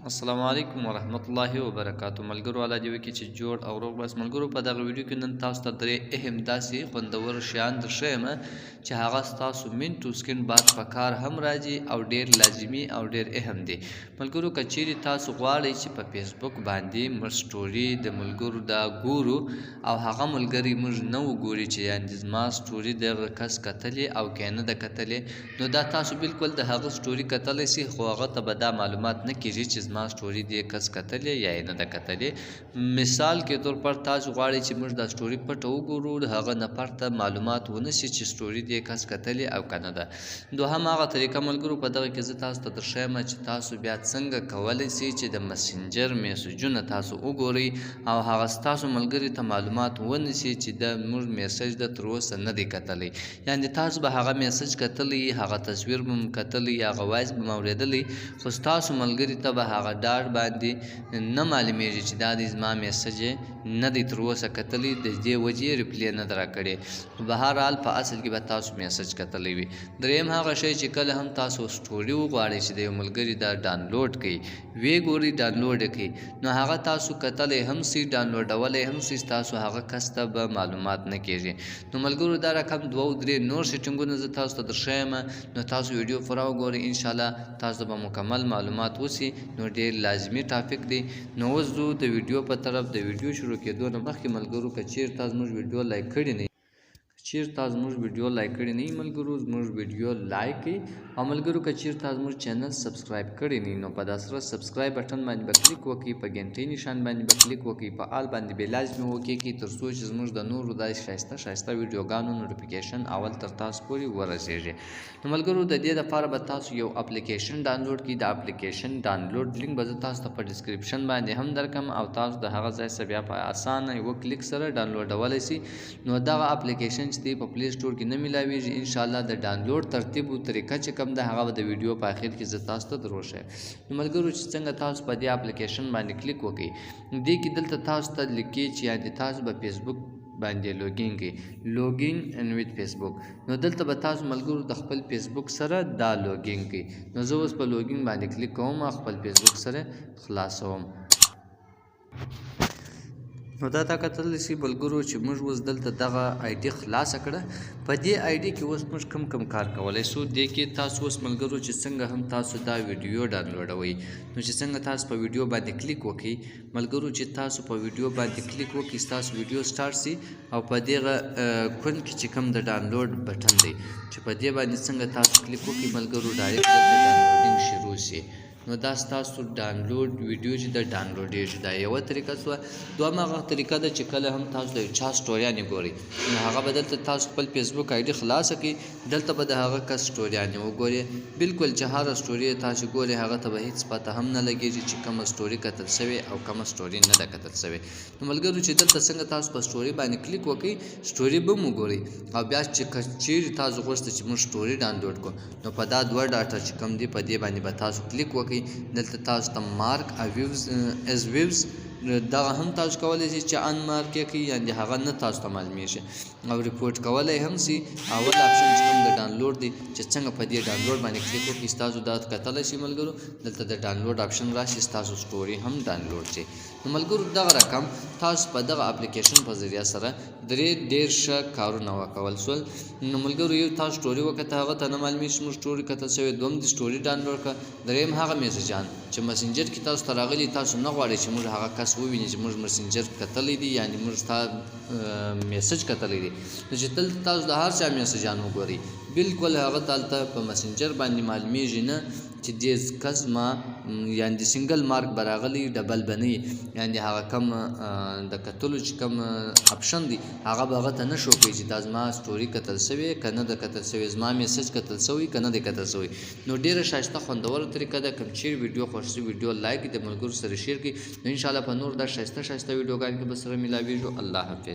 السلام علیکم ورحمت الله وبرکاتہ ملګرو الله دې وکړي چې جوړ او روغ بس ملګرو په دغه ویډیو کې نن تاسو ته درې اهم داسې خوندور شیان درښیم چې هغه ستاسو منټو سکرین باد په کار هم راځي او ډېر لازمي او ډېر اهم دي ملګرو که چیرې تاسو غواړئ چې په فیسبوک باندې موږ سټوري د ملګرو دا ګورو او هغه ملګري موږ نه وګوري چې یعنې زما سټوري دغه کس کتلې او که نه ده کتلې نو دا تاسو بالکل د هغه سټوري کتلی سي خو هغه ته به دا معلومات نه کېږي چې زما سټوري دی کس کتلې یا یې نه ده کتلې مثال کې طور پر تاسو غواړئ چې موږ دا سټوري پټه وګورو د هغه نه پرته معلومات ونه شي چې سټوري دی کس کتلې او که نه ده دوهم هغه طریقه ملګرو په دغه کې زه تاسو ته درښیم چې تاسو بیا څنګه کولی سئ چې د مسنجر میسجونه تاسو وګورئ او هغه ستاسو ملګري ته معلومات ونیسي چې د موږ میسج ده تر اوسه نه دی کتلی یعنې تاسو به هغه میسج کتلی هغه تصویر به م کتلی هغه وایس به م اورېدلی خو ستاسو ملګري ته به هغه ډاډ باندې نه معلومیږي چې دا د زما میسج نه دی تر اوسه کتلی د دې وجې ریپلی نه ده راکړې بهرحال په اصل کې به تاسو میسج کتلی وي دریم هغه شی چې کله هم تاسو سټوري وغواړئ چې د یو ملګري دا ډاونلوډ کړئ ویې ګورئ ډاونلوډ یې کړئ نو هغه تاسو کتلی هم سي ډاونلوډولی هم سي ستاسو هغه کس ته به معلومات نه کېږي نو ملګرو دا رقم دوه او درې نور سیټینګونه زه تاسو ته درښیم نو تاسو ویډیو پوره وګورئ انشاءالله تاسو ته به مکمل معلومات وسي نو ډېر لازمي ټاپک دی نو اوس ځو د ویډیو په طرف د ویډیو شروع کېدو نه مخکې ملګرو که چیرې تاسو زموږ ویډیو لایک کړي نه ملګرو زموږ ویډیو لایک کړئ او ملګرو که چیرې تاسو زموږ چینل سبسکرایب کړی نه نو په درسرہ سبسکرایب بټن باندې به کلیک وکړئ په ګنټۍ نشان باندې به کلیک وکړئ په آل باندې به لازمي وکړئ تر څو چې زموږ د نورو داسې ښایسته ښایسته ویډیوګانو نوټیفیکیشن اول تر تاسو پورې ورسیږي نو ملګرو د دې لپاره به تاسو یو اپلیکیشن ډاونلوډ کړئ د اپلیکیشن ډاونلوډ لینک به زه تاسو ته په ډسکرپشن باندې هم درکړم او تاسو د هغه ځای څخه بیا په اسانه یوه کلیک سره ډاونلوډولی سي نو دغه اپلیکیشن چې دی په پلی سټور کې نه میلاویږي انشاءالله د ډاونلوډ ترتیب او طریقه چې کوم ده هغه به د ویډیو په اخر کې زه تاسو ته دروښیم نو ملګرو چې څنګه تاسو په دې اپلیکیشن باندې کلیک وکړئ دې کې دلته تاسو ته لیکي چې یعنې تاسو به فیسبوک باندې لوګین کړئ لوګین ان ویت فیسبوک نو دلته به تاسو ملګرو د خپل فیسبوک سره دا لوګین کړئ نو زه اوس په لوګین باندې کلیک کوم خپل فیسبوک سره خلاصوم نو دا تا کتلی سي ملګرو چې موږ اوس دلته دغه آی ډي خلاصه کړه په دې آی ډي کې اوس موږ کم کار کولی سو دې کې تاسو اوس ملګرو چې څنګه هم تاسو دا ویډیو ډاونلوډوئ نو چې څنګه تاسو په ویډیو باندې کلیک وکړئ ملګرو چې تاسو په ویډیو باندې کلیک وکړئ ستاسو ویډیو سټارټ سي او په دغه کون کې چې کوم د ډاونلوډ بټن دی چې په دې باندې څنګه تاسو کلیک وکړئ ملګرو ډایرکټ د ډاونلوډینګ شروع سي نو دا ستاسو ډاونلوډ ویډیو چې د ډاونلوډېږي دا یوه طریقه سوه دوهم هغه طریقه ده چې کله هم تاسو د چا سټوریانې ګورئ نو هغه به دلته تاسو خپل فیسبوک آی ډي خلاصه کړئ دلته به د هغه کس سټوریانې وګورئ بالکل چې هره سټوري تاسو ګورئ هغه ته به هېڅ پته هم نه لګېږي چې کومه سټوري کتل سوې او کومه سټوري نه ده کتل سوې نو ملګرو چې دلته څنګه تاسو په سټوري باندې کلیک وکړئ سټوري به م وګورئ او بیا چې چیرې تاسو غوښته چې موږ سټوري ډاونلوډ کړو نو په دا دوه ډاټا چې کوم دی په دې باندې به تاسو کلیک وکړئ دلته تاسو ته مارک از ویوز دغه هم تاسو کولی شئ چې ان مارک یې کړئ یعنې هغه نه تاسو ته معلومیږي او ریپورټ کولی هم سي اول اپشن چې کوم د ډاونلوډ دی چې څنګه په دې ډاونلوډ باندې کلیک وکړئ ستاسو دا کتلی شي ملګرو دلته د ډاونلوډ اپشن راشي ستاسو سټوري هم ډاونلوډ شي نو ملګرو دغه رقم تاسو په دغه اپلیکیشن په ذریعه سره ډېر ښه کارونه وکول سول نو ملګرو یو تاسو سټوري وکته هغه ته نه معلومیږي چې موږ سټوري کتل سوې دوهم د سټوري ډاونلوډ کړه دریم هغه میسجان چې مسنجر کې تاسو ته راغلي تاسو نه غواړئ چې موږ هغه کس وویني چې موږ مسنجر کتلی دی یعنې موږ ستا میسج کتلی دی نو چې دلته تاسو د هر چا میسجان وګورئ بالکل هغه دلته په مسنجر باندې معلومیږي نه چې دې کس ما یعنې د سنګل مارک به راغلی ډبل به نه یعنې هغه کم د کتلو چې کوم اپشن دی هغه به هغه ته نه شو کوي چې دا زما سټوري کتل سوې که نه ده کتل سوې زما میسج کتل سوی که نه دی کتل سوی نو ډېره ښایسته خوندوره طریقه ده کوم چیرې ویډیو خوښ شي ویډیو لایک د ملګرو سره شیر کړئ نو انشاءالله په نور دا ښایسته ښایسته ویډیوګانو کې به سره میلاویږو الله حافظ